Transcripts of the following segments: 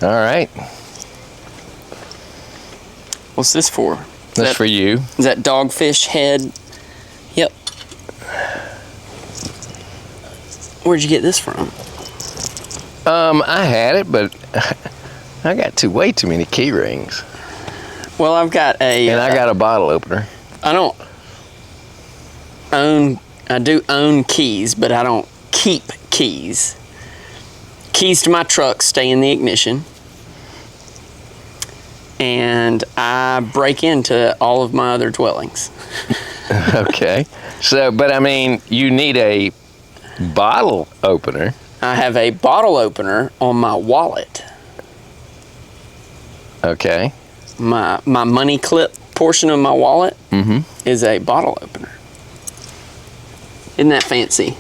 All right. What's this for? That's for you. Is that Dogfish Head? Yep. Where'd you get this from? I had it, but I got way too many key rings. Well, I've got a... And I got a bottle opener. I do own keys, but I don't keep keys. Keys to my truck stay in the ignition. And I break into all of my other dwellings. Okay. So, but I mean, you need a bottle opener. I have a bottle opener on my wallet. Okay. My money clip portion of my wallet is a bottle opener. Isn't that fancy?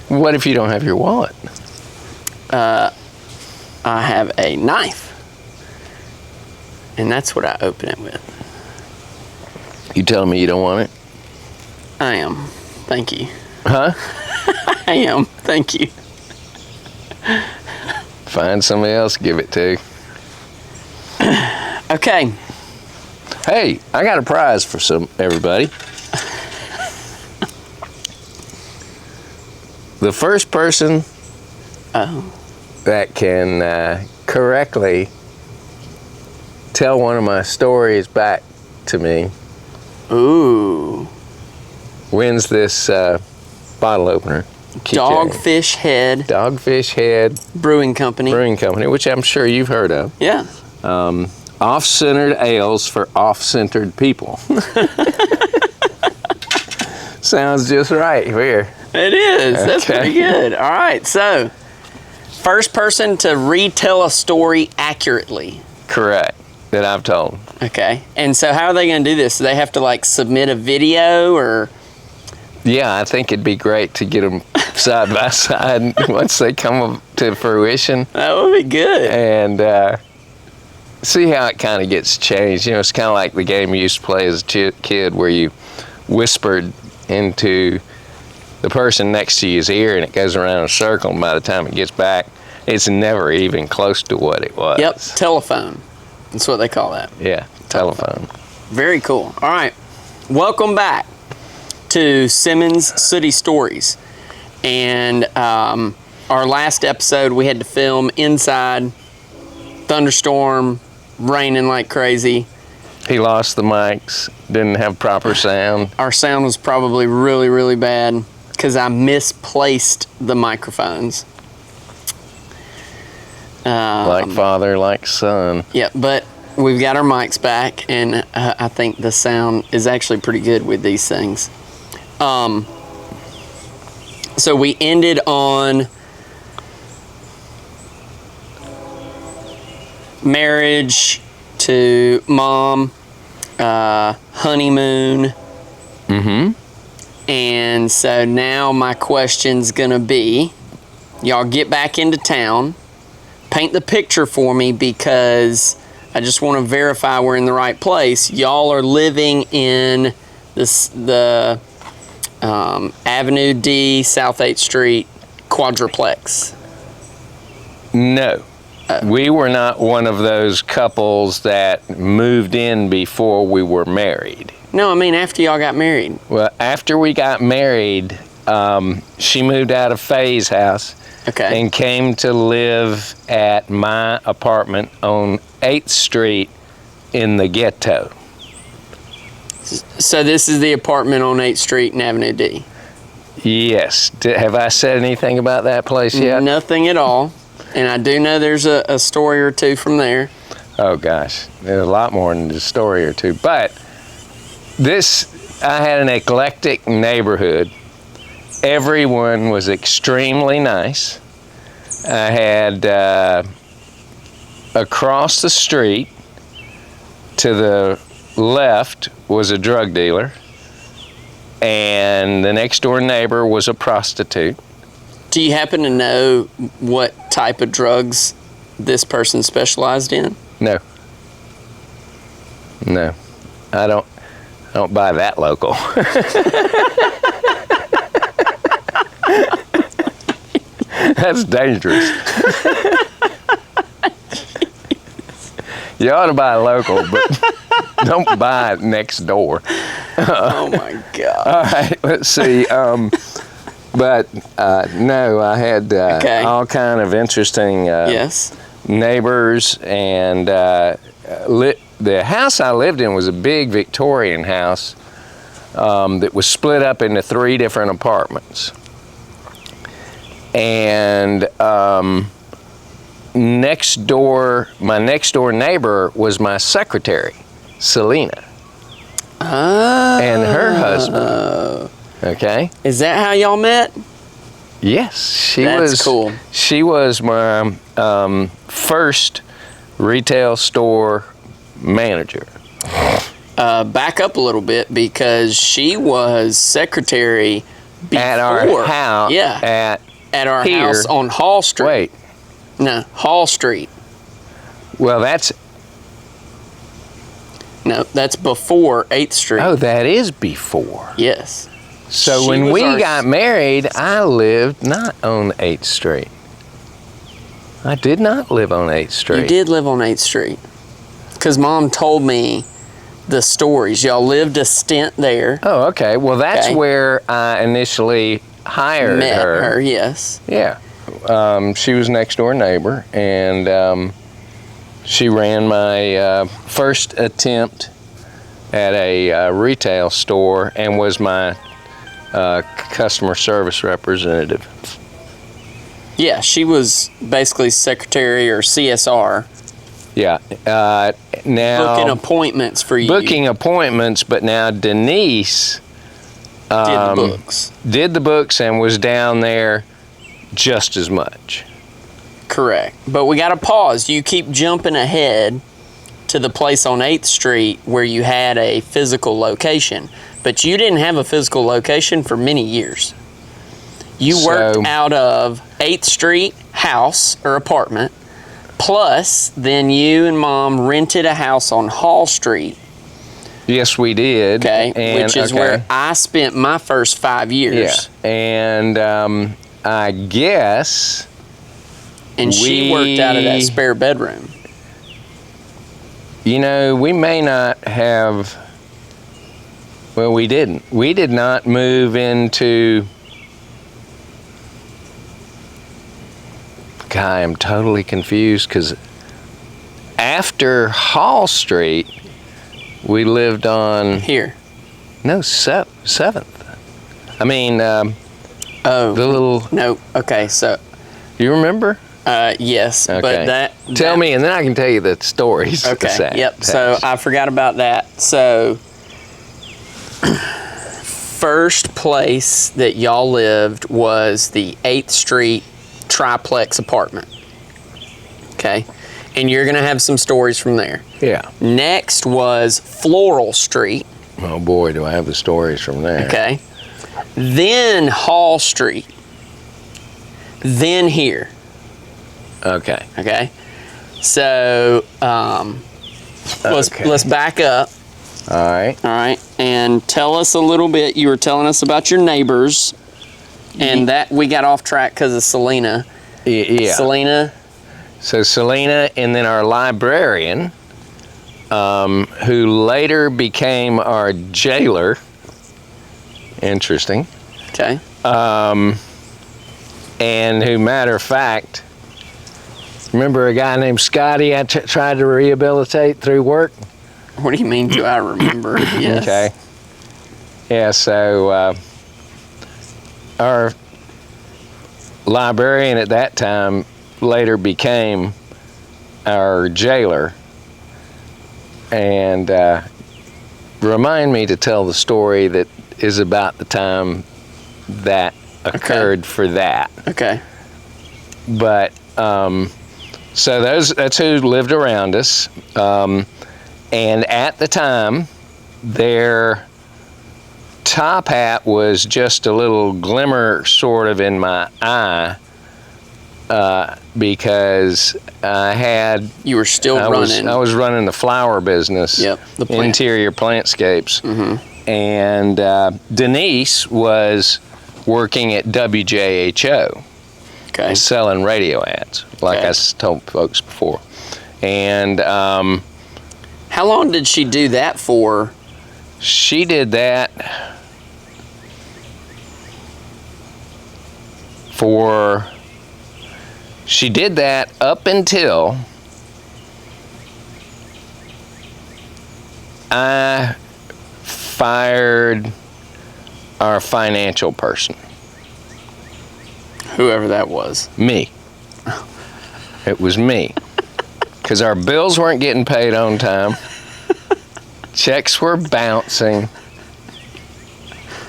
What if you don't have your wallet? I have a knife. And that's what I open it with. You telling me you don't want it? I am. Thank you. Huh? I am. Thank you. Find somebody else to give it to. Okay. Hey, I got a prize for everybody. The first person that can correctly tell one of my stories back to me wins this bottle opener. Dogfish Head. Dogfish Head Brewing Company. Which I'm sure you've heard of. Yeah. Off-centered ales for off-centered people. Sounds just right here. It is. Okay. That's pretty good. All right. So, first person to retell a story accurately. Correct. That I've told. Okay. And so how are they going to do this? Do they have to like submit a video or? Yeah, I think it'd be great to get them side by side once they come to fruition. That would be good. And see how it kind of gets changed. You know, it's kind of like the game you used to play as a kid where you whispered into the person next to you's ear and it goes around in a circle, and by the time it gets back, it's never even close to what it was. Yep, telephone. That's what they call that. Yeah, telephone. Very cool. All right. Welcome back to Simmons City Stories. And our last episode we had to film inside, thunderstorm, raining like crazy. He lost the mics, didn't have proper sound. Our sound was probably really, really bad because I misplaced the microphones. Like father, like son. Yeah, but we've got our mics back, and I think the sound is actually pretty good with these things. So we ended on marriage to mom, honeymoon. And so now my question's gonna be, y'all get back into town, paint the picture for me because I just want to verify we're in the right place. Y'all are living in the Avenue D, South 8th Street quadruplex. No. We were not one of those couples that moved in before we were married. No, I mean after y'all got married. Well, after we got married, she moved out of Faye's house. Okay. And came to live at my apartment on 8th Street in the ghetto. So this is the apartment on 8th Street and Avenue D? Yes. Have I said anything about that place yet? Nothing at all. And I do know there's a story or two from there. Oh, gosh. There's a lot more than a story or two. But I had an eclectic neighborhood. Everyone was extremely nice. I had across the street to the left was a drug dealer, and the next door neighbor was a prostitute. Do you happen to know what type of drugs this person specialized in? No. I don't buy that local. That's dangerous. You ought to buy local, but don't buy it next door. Oh my God. All right, let's see. But no, I had all kind of interesting Yes. neighbors, and the house I lived in was a big Victorian house that was split up into 3 different apartments. And my next door neighbor was my secretary, Selena, and her husband. Okay. Is that how y'all met? Yes, That's cool. She was my first retail store manager. Back up a little bit, because she was secretary before, At our house. Yeah. At our here. house on Hall Street. Wait. No, Hall Street. Well, that's before 8th Street. Oh, that is before. Yes. So She when was we our got married, I lived not on 8th Street. I did not live on 8th Street. You did live on 8th Street. Because Mom told me the stories. Y'all lived a stint there. Oh, okay. Well, that's Okay. where I initially hired Met her. her, yes. Yeah. She was next door neighbor, and she ran my first attempt at a retail store and was my customer service representative. Yeah, she was basically secretary or CSR. Yeah. Now Booking appointments for you. booking appointments, but now Denise did the books. and was down there just as much. Correct. But we got to pause. You keep jumping ahead to the place on 8th Street where you had a physical location. But you didn't have a physical location for many years. You worked out of 8th Street house or apartment, plus then you and Mom rented a house on Hall Street. Yes, we did. Okay, and, which is where I spent my first 5 years. Yeah, and I guess. And she worked out of that spare bedroom. You know, we may not have. Well, we didn't. We did not move into. God, I am totally confused because after Hall Street, we lived on. Here. No, 7th. I mean, the little. No, okay, so. You remember? Yes, Okay. but that. Tell me, and then I can tell you the stories. Okay, yep, so I forgot about that. So, first place that y'all lived was the 8th Street Triplex apartment. Okay, and you're gonna have some stories from there. Yeah. Next was Floral Street. Oh boy, do I have the stories from there. Okay. Then Hall Street. Then here. Okay. Okay. So let's back up. All right. All right, and tell us a little bit. You were telling us about your neighbors, and that we got off track because of Selena. Yeah. Selena. So Selena, and then our librarian, who later became our jailer. Interesting. Okay. And who, matter of fact, remember a guy named Scotty I tried to rehabilitate through work? What do you mean, do I remember? Yes. Okay. Yeah, so our librarian at that time later became our jailer. And remind me to tell the story that is about the time that occurred for that. Okay. But so that's who lived around us, and at the time, their top hat was just a little glimmer, sort of, in my eye, because I had. You were still running. I was running the flower business. Yep. The plant. Interior plantscapes. Mm-hmm. And Denise was working at WJHO. Okay. Selling radio ads, like Okay. I told folks before. And How long did she do that for? She did that she did that up until I fired our financial person. Whoever that was. Me. It was me. Because our bills weren't getting paid on time. Checks were bouncing.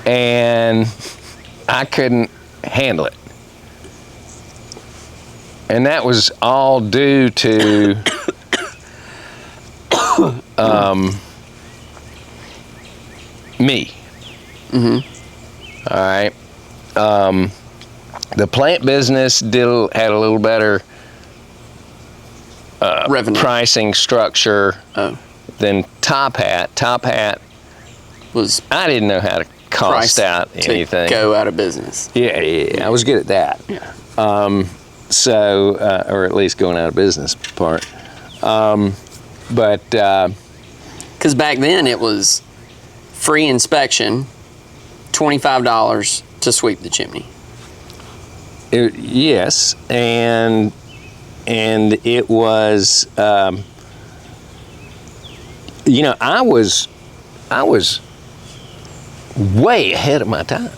And I couldn't handle it. And that was all due to me. All right. The plant business had a little better revenue pricing structure than Top Hat. Top Hat was I didn't know how to cost out anything. To go out of business. Yeah, I was good at that. Yeah. So, or at least going out of business part. But because back then it was free inspection, $25 to sweep the chimney. Yes, and it was, I was way ahead of my time,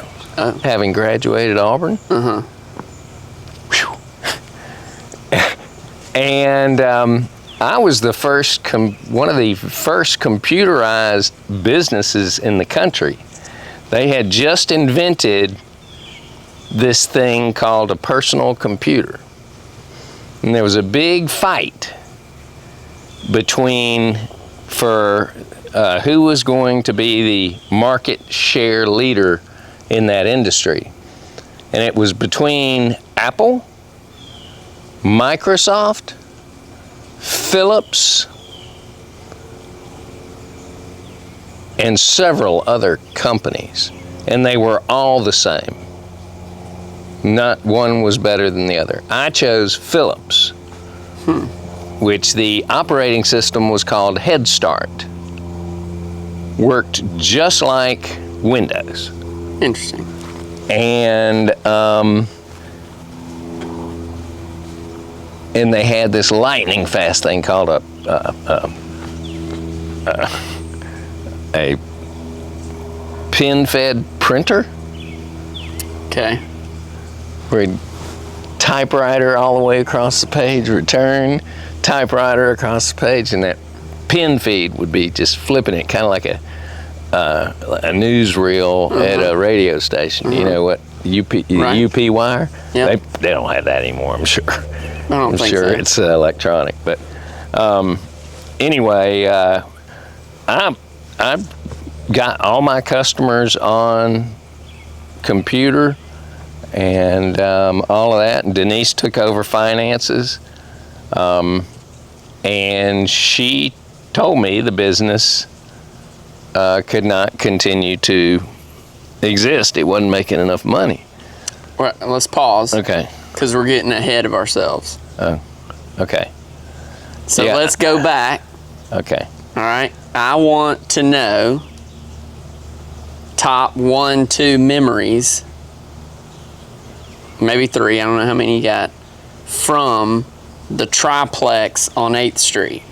having graduated Auburn. And I was the first, one of the first computerized businesses in the country. They had just invented this thing called a personal computer. And there was a big fight for who was going to be the market share leader in that industry. And it was between Apple, Microsoft, Philips, and several other companies. And they were all the same. Not one was better than the other. I chose Philips, which the operating system was called Head Start. Worked just like Windows. Interesting. And they had this lightning fast thing called a pin-fed printer. Okay. Where typewriter all the way across the page, return, typewriter across the page, and that pin feed would be just flipping it, kind of like a newsreel at a radio station. You know what, UP wire? Yep. They don't have that anymore, I'm sure. I'm sure so. It's electronic. But anyway, I got all my customers on computer and all of that. And Denise took over finances. And she told me the business could not continue to exist. It wasn't making enough money. Right, let's pause. Okay. Because we're getting ahead of ourselves. Oh, okay. So Yeah. let's go back. Okay. All right. I want to know top 1, 2 memories, maybe 3, I don't know how many you got, from the Triplex on 8th Street.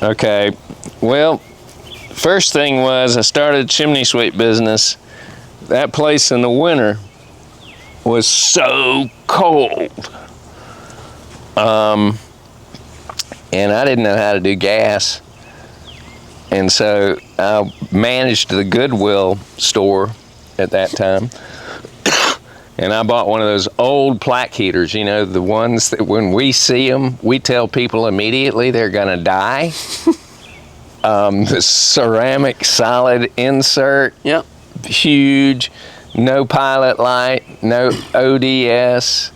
Okay. Well, first thing was I started a chimney sweep business. That place in the winter was so cold. And I didn't know how to do gas. And so I managed the Goodwill store at that time. And I bought one of those old plaque heaters, you know, the ones that when we see them, we tell people immediately they're gonna die. The ceramic solid insert. Yep. Huge, no pilot light, no ODS,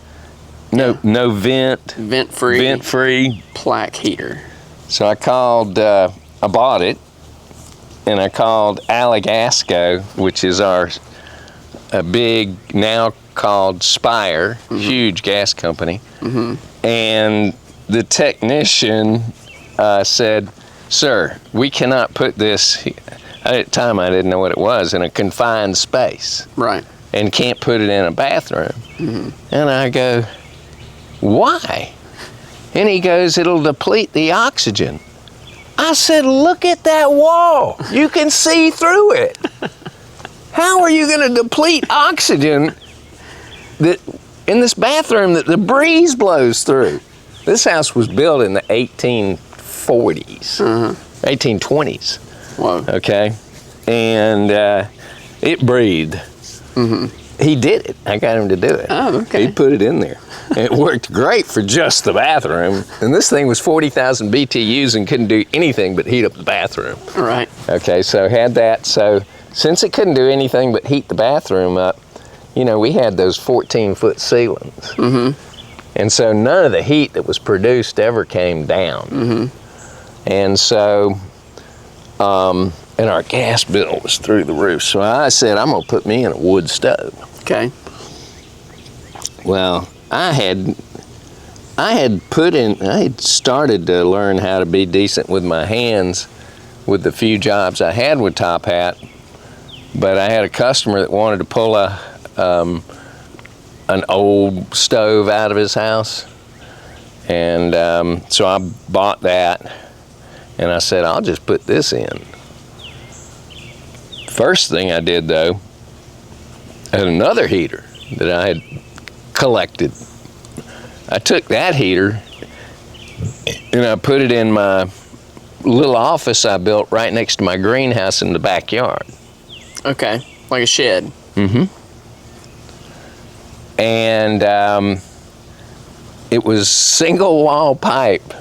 no vent. Vent-free plaque heater. So I bought it, and I called Allegasco, which is a big, now called Spire, huge gas company. And the technician said, sir, we cannot put this, at the time I didn't know what it was, in a confined space. Right. And can't put it in a bathroom. Mm-hmm. And I go, why? And he goes, it'll deplete the oxygen. I said, look at that wall. You can see through it. How are you going to deplete oxygen that in this bathroom that the breeze blows through? This house was built in the 1840s, 1820s. Whoa. Okay? And it breathed. He did it. I got him to do it. Oh, okay. He put it in there. It worked great for just the bathroom. And this thing was 40,000 BTUs and couldn't do anything but heat up the bathroom. All right. Okay, so had that. So since it couldn't do anything but heat the bathroom up, you know, we had those 14-foot ceilings. And so none of the heat that was produced ever came down. And so, and our gas bill was through the roof. So I said, I'm gonna put me in a wood stove. Okay. Well, I had started to learn how to be decent with my hands with the few jobs I had with Top Hat, but I had a customer that wanted to pull an old stove out of his house, and so I bought that, and I said, I'll just put this in. First thing I did, though, I had another heater that I had collected. I took that heater and I put it in my little office I built right next to my greenhouse in the backyard. Okay, like a shed. And it was single wall pipe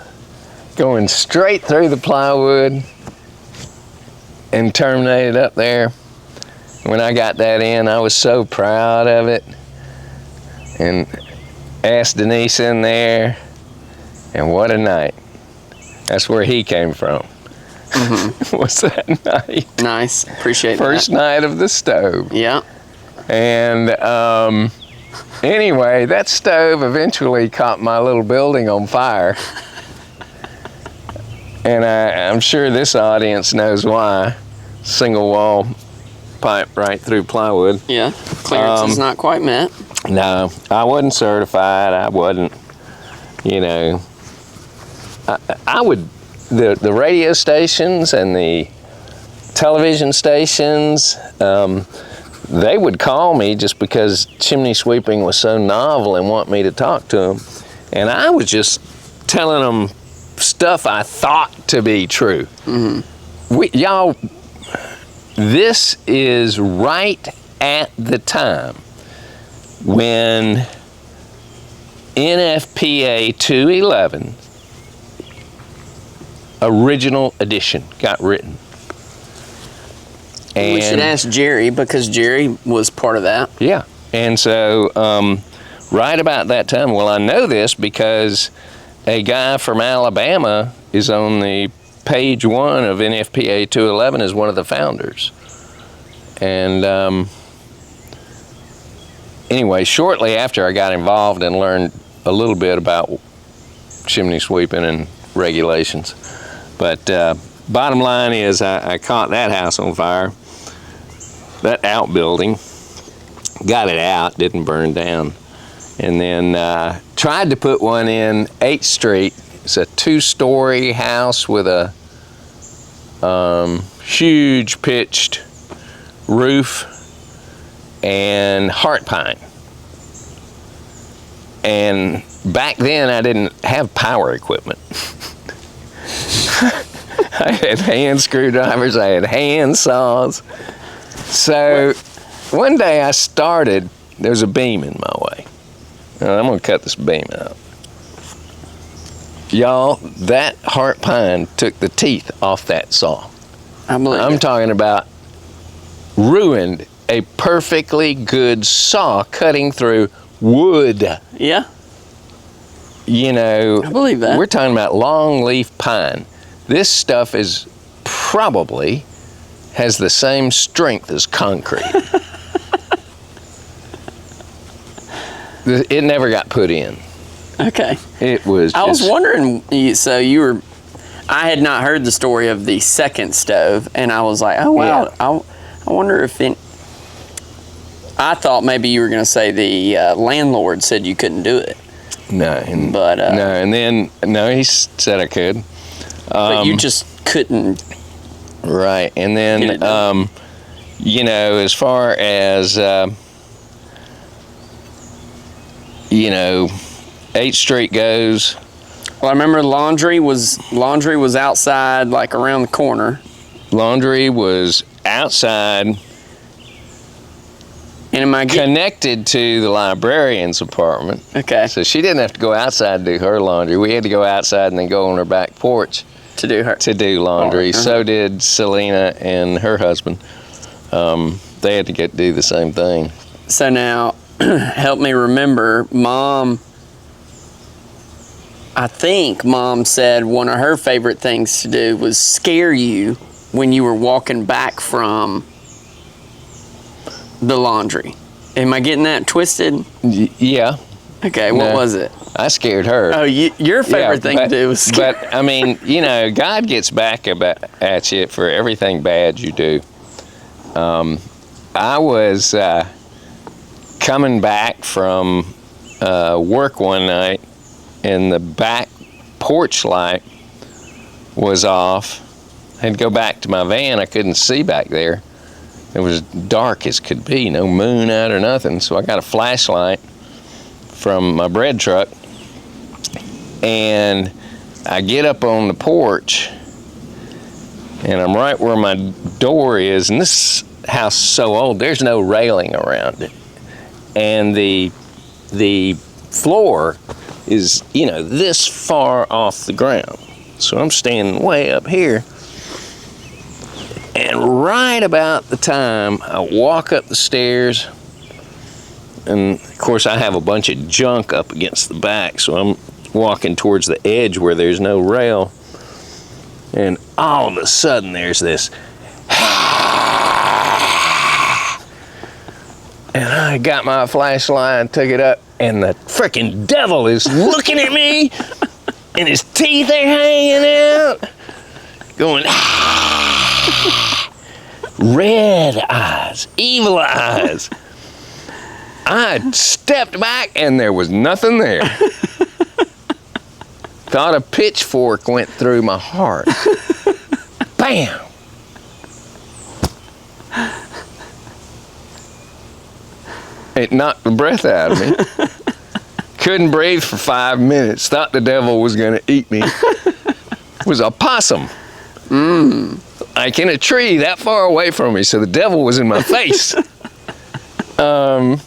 going straight through the plywood and terminated up there. When I got that in, I was so proud of it, and asked Denise in there, and what a night. That's where he came from. Was that night. Nice, appreciate First that. night of the stove. Yeah. And anyway, that stove eventually caught my little building on fire. And I'm sure this audience knows why. Single wall pipe right through plywood. Yeah, clearance is not quite met. No, I wasn't certified. I wasn't, you know. I would, the radio stations and the television stations, they would call me just because chimney sweeping was so novel and want me to talk to them. And I was just telling them stuff I thought to be true. Y'all, this is right at the time when NFPA 211 original edition got written. And we should ask Jerry, because Jerry was part of that. Yeah, and so right about that time, well, I know this because a guy from Alabama is on the page 1 of NFPA 211 as one of the founders. And anyway, shortly after I got involved and learned a little bit about chimney sweeping and regulations. But bottom line is I caught that house on fire, that outbuilding, got it out, didn't burn down. And then tried to put one in 8th Street. It's a 2-story house with a huge pitched roof and heart pine. And back then I didn't have power equipment. I had hand screwdrivers, I had hand saws. So one day I started, there's a beam in my way. I'm gonna cut this beam out. Y'all, that heart pine took the teeth off that saw. I'm talking about ruined a perfectly good saw cutting through wood. Yeah. You know, I believe that. We're talking about long leaf pine. This stuff is probably has the same strength as concrete. It never got put in. Okay. It was I was wondering, so you were, I had not heard the story of the second stove, and I was like, oh, wow. Yeah. I wonder if I thought maybe you were going to say the landlord said you couldn't do it. No. He said I could. But you just couldn't. Right. And then, as far as, 8th Street goes. Well, I remember laundry was outside, like around the corner. Laundry was outside. And am I connected to the librarian's apartment. Okay. So she didn't have to go outside to do her laundry. We had to go outside and then go on her back porch to do laundry. Uh-huh. So did Selena and her husband. They had to do the same thing. So now, help me remember, I think Mom said one of her favorite things to do was scare you when you were walking back from the laundry. Am I getting that twisted? Yeah. Okay, what was it? I scared her. Oh, your favorite thing to do was scare. But, I mean, God gets back at you for everything bad you do. I was coming back from work one night, and the back porch light was off. I had to go back to my van. I couldn't see back there. It was dark as could be, no moon out or nothing. So I got a flashlight from my bread truck, and I get up on the porch, and I'm right where my door is. And this house is so old, there's no railing around it. And the floor is, this far off the ground. So I'm standing way up here. And right about the time I walk up the stairs, and of course I have a bunch of junk up against the back, so I'm walking towards the edge where there's no rail, and all of a sudden there's this, and I got my flashlight and took it up, and the freaking devil is looking at me, and his teeth are hanging out, going, red eyes, evil eyes. I stepped back and there was nothing there. Thought a pitchfork went through my heart. Bam! It knocked the breath out of me. Couldn't breathe for 5 minutes. Thought the devil was gonna eat me. It was a possum. Like in a tree that far away from me, so the devil was in my face. Oh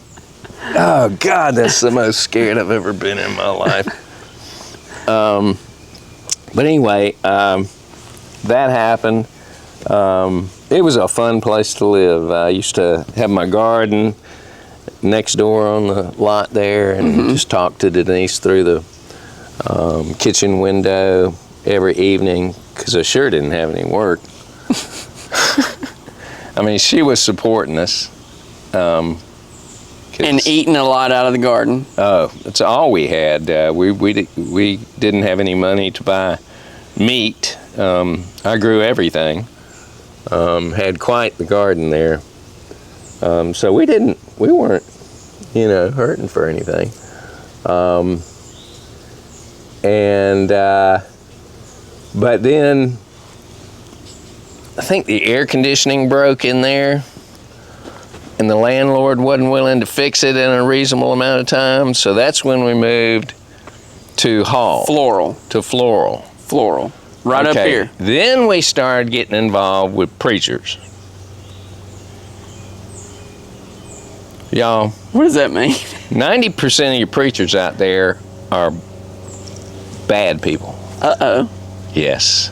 God, that's the most scared I've ever been in my life. But anyway, that happened. It was a fun place to live. I used to have my garden next door on the lot there, and just talk to Denise through the kitchen window every evening, because I sure didn't have any work. I mean, she was supporting us. And eating a lot out of the garden. Oh, that's all we had. We didn't have any money to buy meat. I grew everything. Had quite the garden there. So we weren't, hurting for anything. But then I think the air conditioning broke in there, and the landlord wasn't willing to fix it in a reasonable amount of time, so that's when we moved to Floral. Right up here. Then we started getting involved with preachers. Y'all. What does that mean? 90% of your preachers out there are bad people. Uh-oh. Yes.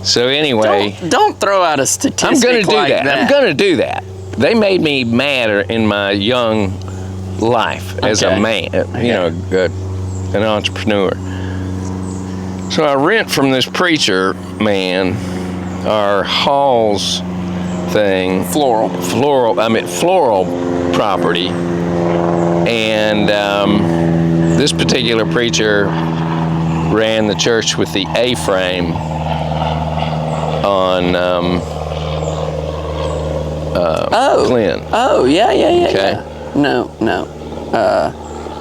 So anyway. Don't throw out a statistic I'm going to do like that. I'm going to do that. They made me mad in my young life as a man, an entrepreneur. So I rent from this preacher man our Halls thing. Floral property. And this particular preacher ran the church with the A-frame on Glen. Oh, yeah. Okay. Yeah. No.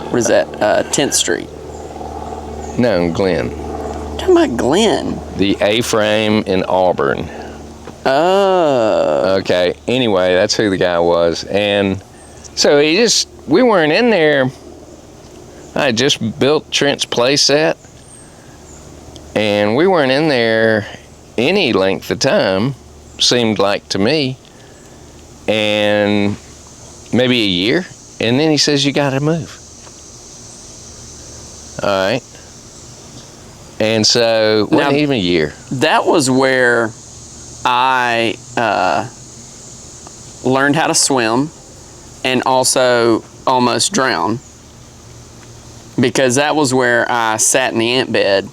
What is that? 10th Street. No, Glen. Talking about Glen. The A-frame in Auburn. Oh. Okay. Anyway, that's who the guy was. And so we weren't in there. I had just built Trent's playset. And we weren't in there any length of time, seemed like to me. And maybe a year. And then he says, you got to move. All right. And so, wasn't even a year. That was where I learned how to swim and also almost drowned, because that was where I sat in the ant bed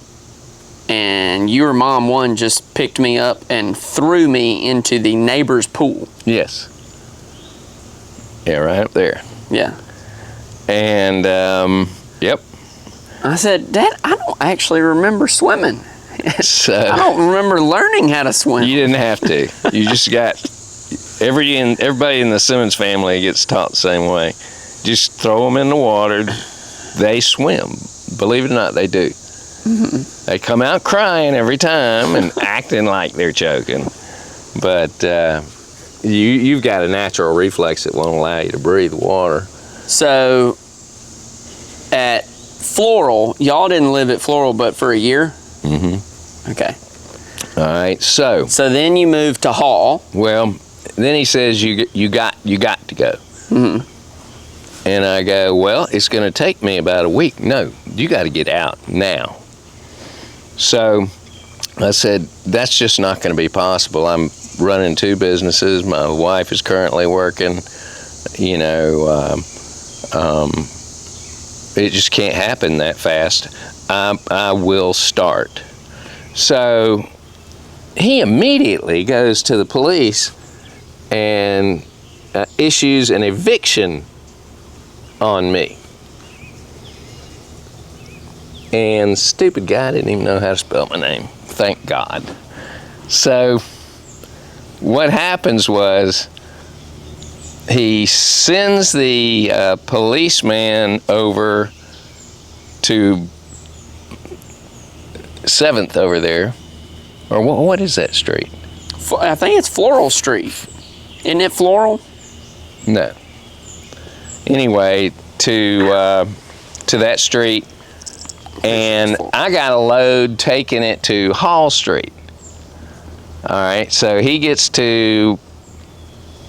and your mom one just picked me up and threw me into the neighbor's pool. Yes. Yeah, right up there. Yeah. And, yep. I said, Dad, I don't actually remember swimming. So I don't remember learning how to swim. you didn't have to. You just got, everybody in the Simmons family gets taught the same way. Just throw them in the water. They swim. Believe it or not, they do. Mm-hmm. They come out crying every time and acting like they're choking. But you've got a natural reflex that won't allow you to breathe water. So at Floral, y'all didn't live at Floral but for a year? Mm-hmm. Okay. All right, so then you moved to Hall. Well, then he says you got to go. Mm-hmm. And I go, well, it's going to take me about a week. No, you got to get out now. So I said, that's just not going to be possible. I'm running 2 businesses. My wife is currently working. You know, it just can't happen that fast. I will start. So he immediately goes to the police and issues an eviction on me. And stupid guy didn't even know how to spell my name. Thank God. So what happens was he sends the policeman over to 7th over there. Or what is that street? I think it's Floral Street. Isn't it Floral? No. Anyway, to that street, and I got a load taking it to Hall Street. All right, so he gets to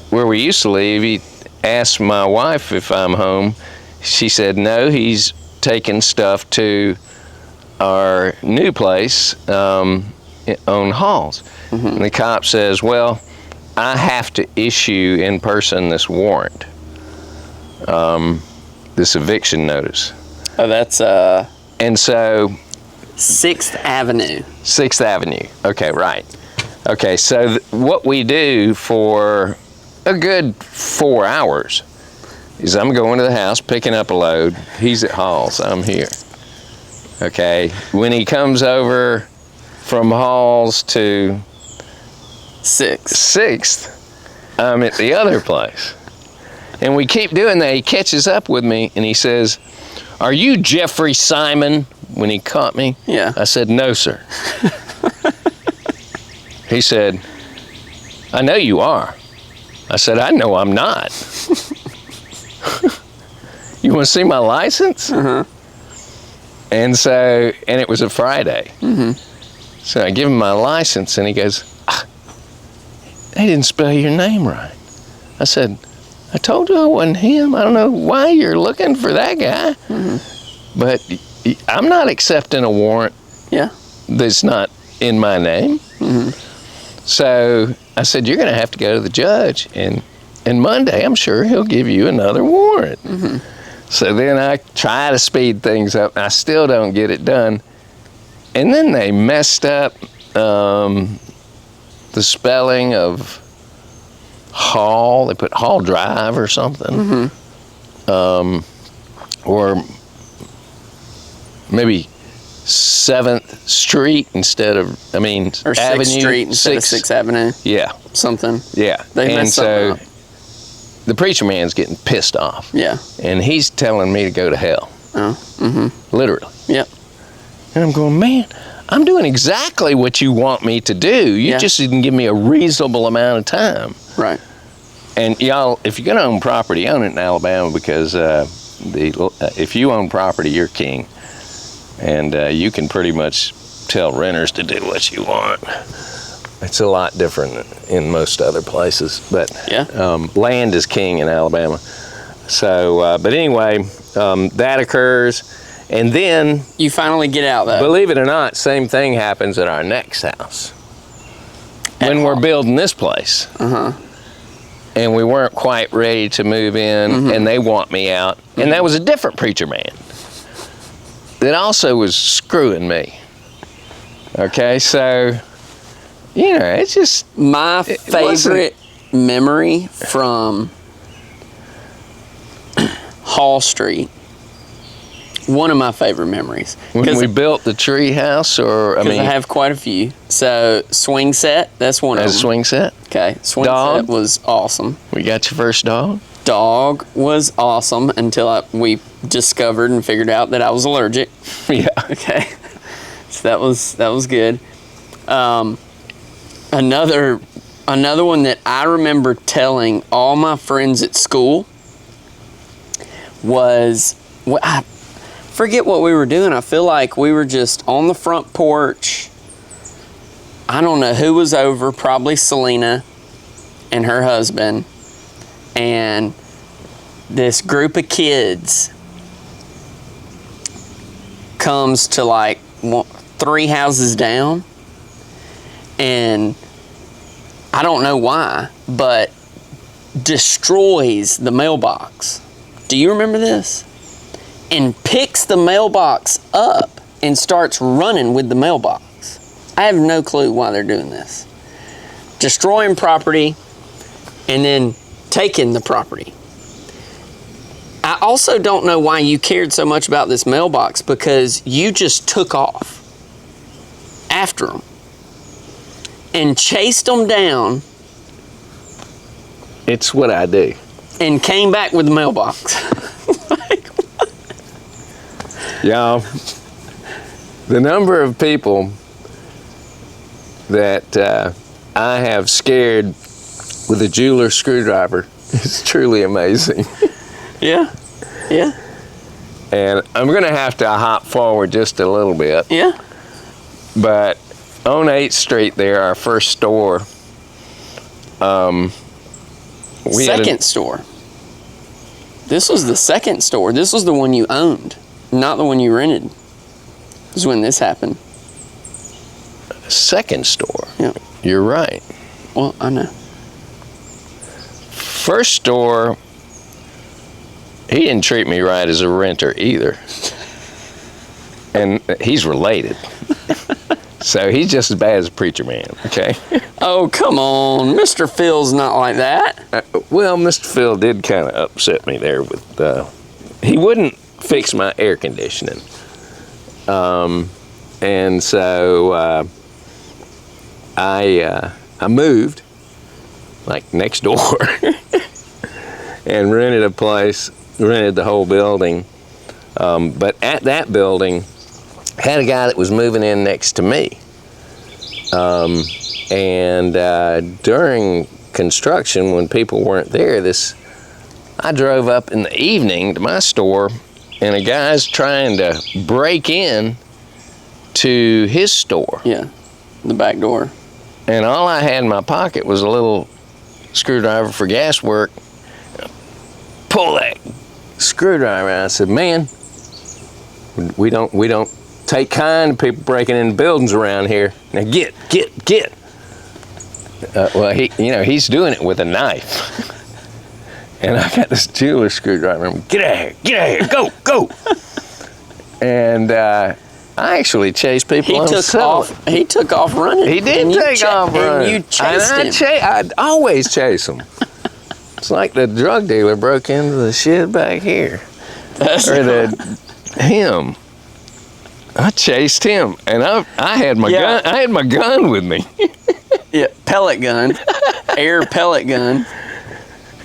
where we used to live. He asked my wife if I'm home. She said no, he's taking stuff to our new place on Halls. Mm-hmm. And the cop says, well, I have to issue in person this warrant, this eviction notice. Oh, that's and so 6th Avenue. 6th Avenue. Okay, right. Okay, so what we do for a good 4 hours is I'm going to the house, picking up a load. He's at Halls, I'm here. Okay, when he comes over from Halls to 6th, I'm at the other place. And we keep doing that. He catches up with me and he says, are you Jeffrey Simon? When he caught me, yeah. I said, no, sir. He said, I know you are. I said, I know I'm not. You want to see my license? Uh-huh. And it was a Friday. Mm-hmm. So I give him my license and he goes, they didn't spell your name right. I said, I told you I wasn't him. I don't know why you're looking for that guy. Mm-hmm. But I'm not accepting a warrant that's not in my name. Mm-hmm. So I said, you're going to have to go to the judge. And Monday, I'm sure he'll give you another warrant. Mm-hmm. So then I try to speed things up. And I still don't get it done. And then they messed up the spelling of Hall. They put Hall Drive or something. Mm-hmm. Or maybe 7th Street instead of, or Avenue. 6th Street instead of 6th Avenue. Yeah. Something. Yeah. They messed something up. The preacher man's getting pissed off. Yeah. And he's telling me to go to hell. Oh. Mm-hmm. Literally. Yep. And I'm going, man, I'm doing exactly what you want me to do. You just didn't give me a reasonable amount of time. Right. And y'all, if you're going to own property, own it in Alabama, because if you own property, you're king. And you can pretty much tell renters to do what you want. It's a lot different in most other places. But land is king in Alabama. So, but anyway, that occurs. And then... You finally get out, though. Believe it or not, same thing happens at our next house. When we're building this place. Uh-huh. And we weren't quite ready to move in, and they want me out. And that was a different preacher man that also was screwing me. Okay, so, it's just... My favorite memory from Hall Street, one of my favorite memories. When we built the tree house, I have quite a few. So, swing set, that's one of them. Swing set? Okay, swing dog? set was awesome. We got your first dog? Dog was awesome until we discovered and figured out that I was allergic. Yeah. Okay. So that was good. Another one that I remember telling all my friends at school was, I forget what we were doing. I feel like we were just on the front porch. I don't know who was over, probably Selena and her husband. And this group of kids comes to like 3 houses down, and I don't know why, but destroys the mailbox. Do you remember this? And picks the mailbox up and starts running with the mailbox. I have no clue why they're doing this. Destroying property and then taking the property. I also don't know why you cared so much about this mailbox, because you just took off after them and chased them down. It's what I do. And came back with the mailbox. Y'all, the number of people that I have scared with a jeweler's screwdriver is truly amazing. Yeah. And I'm going to have to hop forward just a little bit. Yeah. But on 8th Street there, our first store. Second store. This was the second store. This was the one you owned, not the one you rented. This is when this happened. Second store? Yeah. You're right. Well, I know. First store, he didn't treat me right as a renter either. And he's related. So he's just as bad as a preacher man, okay? Oh, come on. Mr. Phil's not like that. Well, Mr. Phil did kind of upset me there with, he wouldn't fix my air conditioning. And so I moved, like next door, and rented a place, rented the whole building. But at that building, had a guy that was moving in next to me. And during construction, when people weren't there, I drove up in the evening to my store, and a guy's trying to break in to his store. Yeah, the back door. And all I had in my pocket was a little screwdriver for gas work. Pull that screwdriver out. I said, man, we don't take kind of people breaking into buildings around here. Now get. Well, he's doing it with a knife. And I got this jeweler's screwdriver. Get out of here, go. And I actually chased people. He took off running. He did take off running. And you chased him. I'd always chase him. It's like the drug dealer broke into the shed back here. Him. I chased him, and I had my gun. I had my gun with me. Yeah, pellet gun, air pellet gun.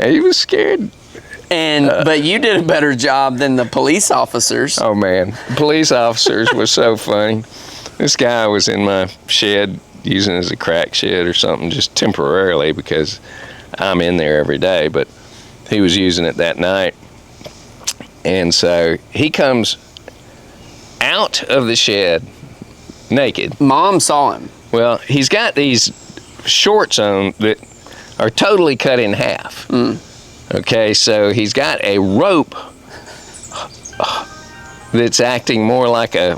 He was scared. And but you did a better job than the police officers. Oh man, police officers was so funny. This guy was in my shed using it as a crack shed or something, just temporarily because I'm in there every day. But he was using it that night, and so he comes out of the shed naked. Mom saw him. Well, he's got these shorts on that are totally cut in half. Okay, so he's got a rope that's acting more like a,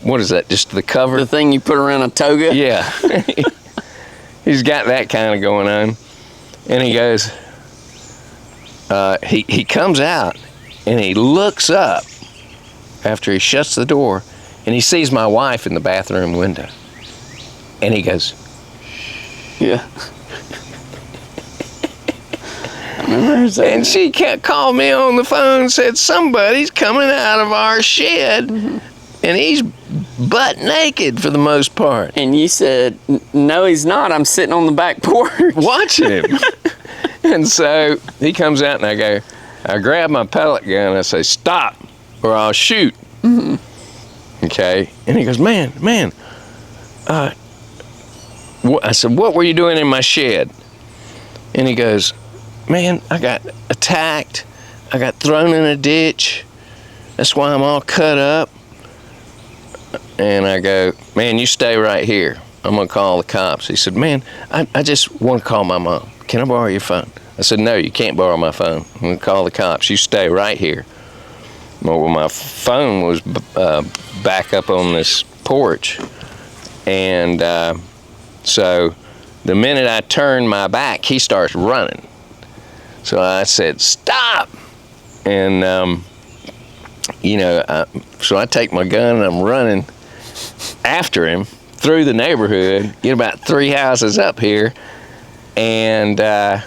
what is that, just the cover? The thing you put around a toga? Yeah. He's got that kind of going on. And he goes, he comes out and he looks up after he shuts the door and he sees my wife in the bathroom window. And he goes, yeah. And she called me on the phone and said, somebody's coming out of our shed, and he's butt naked for the most part. And you said, no, he's not. I'm sitting on the back porch. Watching him. And so he comes out, and I grab my pellet gun, and I say, stop, or I'll shoot. Okay? And he goes, man, I said, what were you doing in my shed? And he goes, man, I got attacked. I got thrown in a ditch. That's why I'm all cut up. And I go, man, you stay right here. I'm going to call the cops. He said, man, I just want to call my mom. Can I borrow your phone? I said, no, you can't borrow my phone. I'm going to call the cops. You stay right here. Well, my phone was back up on this porch. And so the minute I turn my back, he starts running. So I said, stop! And, so I take my gun and I'm running after him through the neighborhood, get about 3 houses up here, and I'm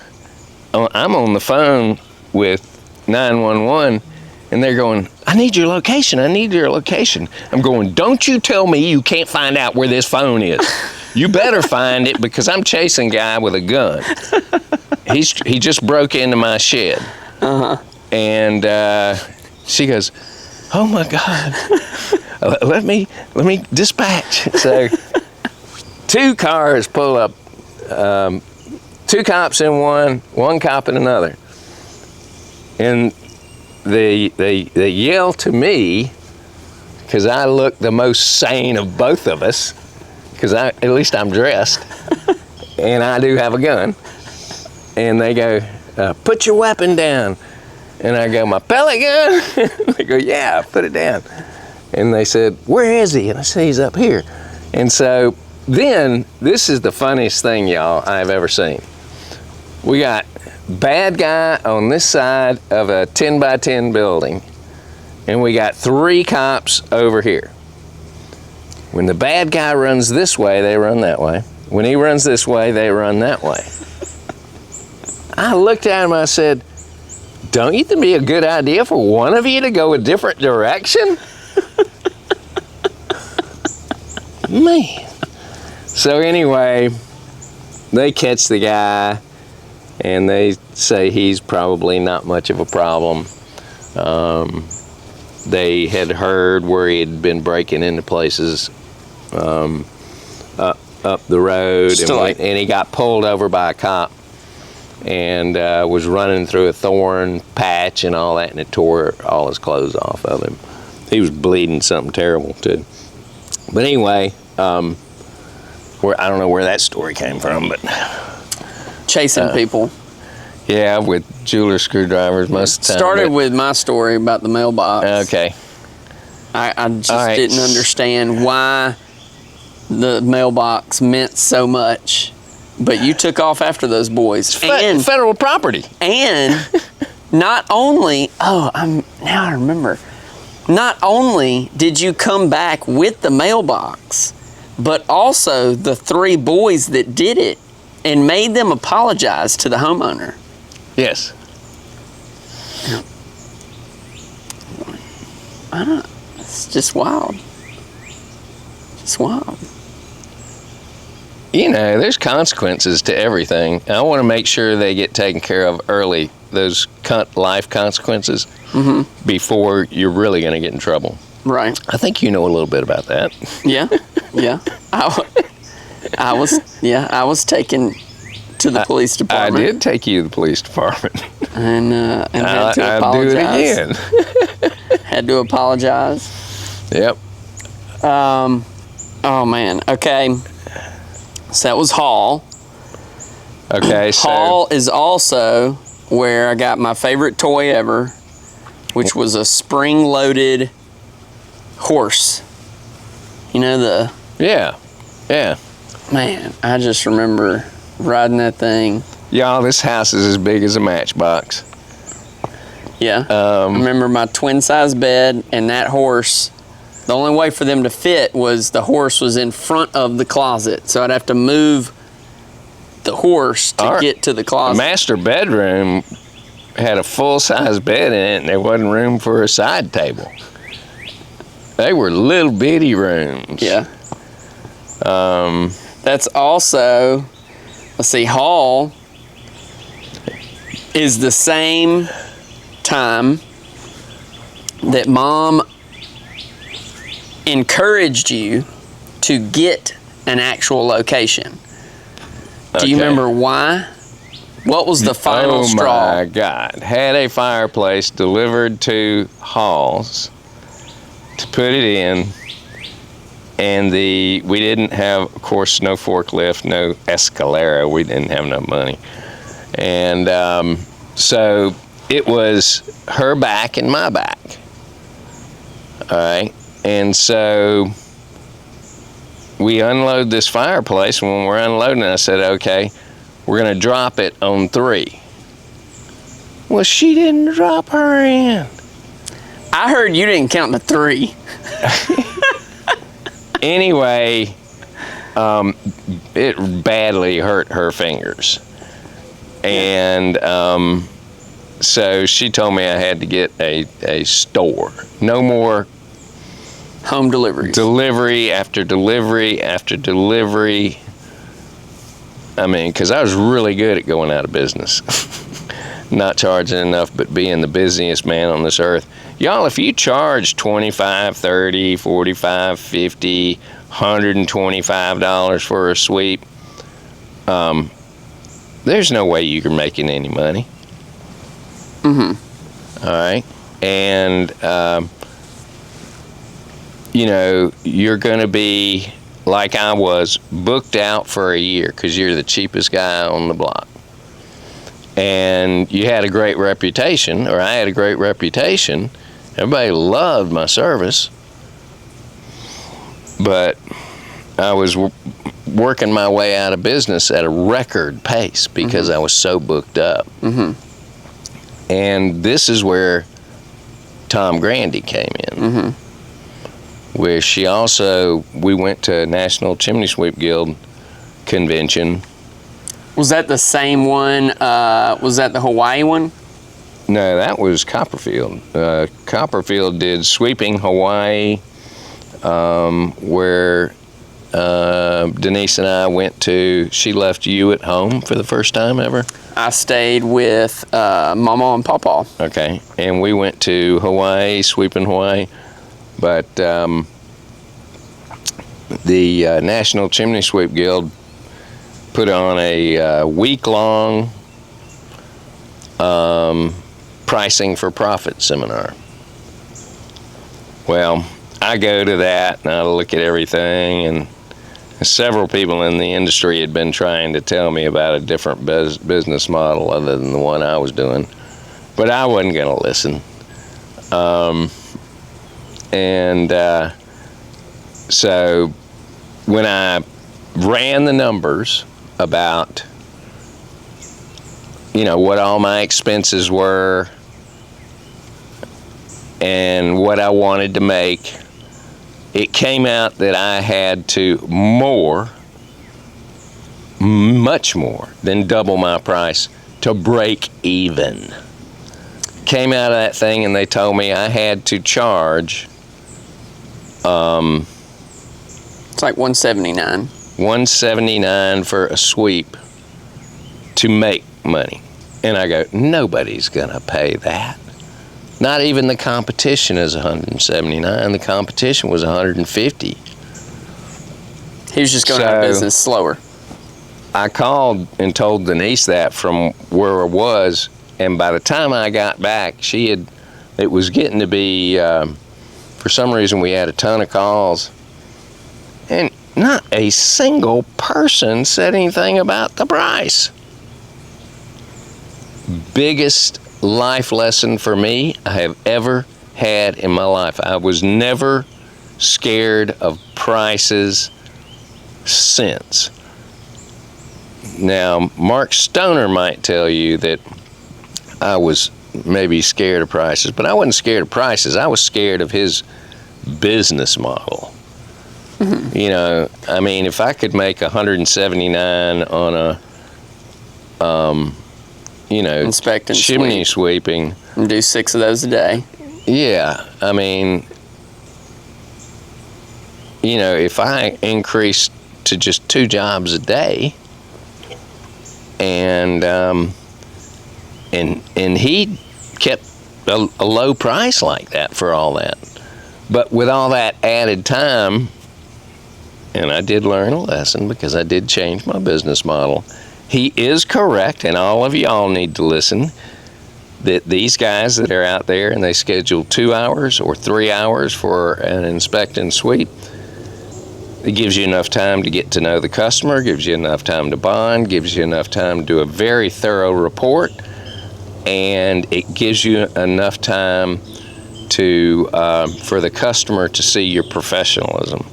on the phone with 911, and they're going, I need your location, I need your location. I'm going, don't you tell me you can't find out where this phone is. You better find it because I'm chasing a guy with a gun. He just broke into my shed. And she goes, oh my God, let me dispatch. So 2 cars pull up, 2 cops in one cop in another. And they yell to me, because I look the most sane of both of us, because at least I'm dressed, and I do have a gun. And they go, put your weapon down. And I go, my pellet gun? They go, yeah, put it down. And they said, where is he? And I say, he's up here. And so then, this is the funniest thing, y'all, I've ever seen. We got bad guy on this side of a 10 by 10 building, and we got 3 cops over here. When the bad guy runs this way, they run that way. When he runs this way, they run that way. I looked at him, I said, don't you think it'd be a good idea for one of you to go a different direction? Man. So anyway, they catch the guy, and they say he's probably not much of a problem. They had heard where he had been breaking into places up the road, and he got pulled over by a cop and was running through a thorn patch and all that, and it tore all his clothes off of him. He was bleeding something terrible too. But anyway, I don't know where that story came from, but chasing people. Yeah, with jeweler screwdrivers most of the time. Started with my story about the mailbox. Okay. I just didn't understand why the mailbox meant so much. But you took off after those boys. And federal property. And not only, now I remember, not only did you come back with the mailbox, but also the 3 boys that did it and made them apologize to the homeowner. Yes. It's just wild. It's wild. You know, there's consequences to everything. I want to make sure they get taken care of early, those life consequences, before you're really going to get in trouble. Right. I think you know a little bit about that. Yeah. Yeah. I was taken to the police department. I did take you to the police department. And had to apologize. I'll do it again. Had to apologize. Yep. Oh, man. Okay. So that was Hall. Okay, so... Hall is also where I got my favorite toy ever, which was a spring-loaded horse. You know, the... Yeah. Man, I just remember riding that thing. Y'all, this house is as big as a matchbox. Yeah. I remember my twin-size bed and that horse. The only way for them to fit was the horse was in front of the closet. So I'd have to move the horse to get to the closet. Master bedroom had a full-size bed in it, and there wasn't room for a side table. They were little bitty rooms. Yeah. That's also, let's see, Hall is the same time that Mom encouraged you to get an actual location. Do you remember why? What was the final straw? Oh my God. Had a fireplace delivered to Hall's to put it in, and we didn't have, of course, no forklift, no Escalera. We didn't have no money. And so it was her back and my back. All right. And so we unload this fireplace, and when we're unloading it, I said, okay, we're going to drop it on 3. Well, she didn't drop her in. I heard you didn't count to 3. Anyway, it badly hurt her fingers. And so she told me I had to get a store. No more home deliveries. Delivery after delivery after delivery. I mean, because I was really good at going out of business. Not charging enough, but being the busiest man on this earth. Y'all, if you charge $25, $30, $45, $50, $125 for a sweep, there's no way you're making any money. All right? And you know, you're going to be, like I was, booked out for a year because you're the cheapest guy on the block. And you had a great reputation, or I had a great reputation. Everybody loved my service. But I was working my way out of business at a record pace because I was so booked up. And this is where Tom Grandy came in. Where we went to National Chimney Sweep Guild convention. Was that the same one? Was that the Hawaii one? No, that was Copperfield. Copperfield did Sweeping Hawaii, where Denise and I went to. She left you at home for the first time ever? I stayed with Mama and Papa. Okay, and we went to Hawaii, Sweeping Hawaii. But the National Chimney Sweep Guild put on a week-long pricing for profit seminar. Well, I go to that and I look at everything, and several people in the industry had been trying to tell me about a different business model other than the one I was doing, but I wasn't going to listen. So when I ran the numbers about, you know, what all my expenses were and what I wanted to make, it came out that I had to much more than double my price to break even. Came out of that thing and they told me I had to charge It's like $179. $179 for a sweep to make money. And I go, nobody's gonna pay that. Not even the competition is $179. The competition was $150. He was just going out of business slower. I called and told Denise that from where I was, and by the time I got back, it was getting to be, for some reason we had a ton of calls, and not a single person said anything about the price. Biggest life lesson for me I have ever had in my life. I was never scared of prices since. Now, Mark Stoner might tell you that I was maybe scared of prices, but I wasn't scared of prices. I was scared of his business model. Mm-hmm. You know, I mean, if I could make $179 on a inspect and chimney sweeping. And do 6 of those a day. Yeah, I mean, if I increased to just 2 jobs a day, and he kept a low price like that for all that. But with all that added time, and I did learn a lesson because I did change my business model. He is correct, and all of y'all need to listen, that these guys that are out there and they schedule 2 hours or 3 hours for an inspect and sweep, it gives you enough time to get to know the customer, gives you enough time to bond, gives you enough time to do a very thorough report, and it gives you enough time to for the customer to see your professionalism.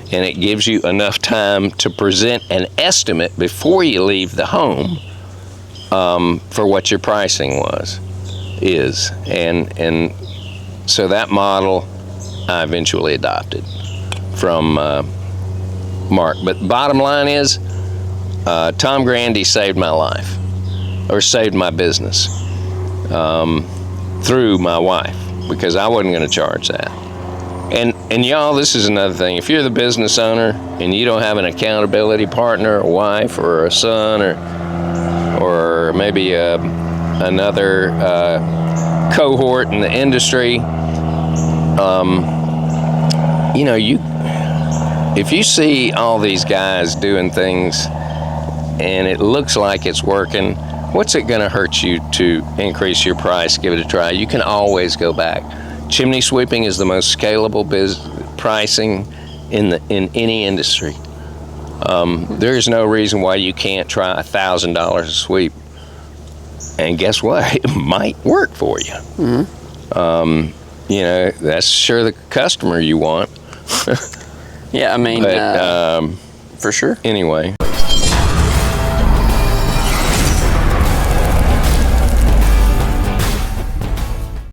And it gives you enough time to present an estimate before you leave the home for what your pricing is. And so that model I eventually adopted from Mark. But bottom line is, Tom Grandy saved my life, or saved my business through my wife, because I wasn't going to charge that. And y'all, this is another thing. If you're the business owner and you don't have an accountability partner, a wife or a son, or maybe another cohort in the industry, if you see all these guys doing things and it looks like it's working, what's it going to hurt you to increase your price? Give it a try. You can always go back. Chimney sweeping is the most scalable pricing in any industry. There is no reason why you can't try $1,000 a sweep, and guess what? It might work for you. Mm-hmm. That's sure the customer you want. Yeah, I mean, but, for sure. Anyway.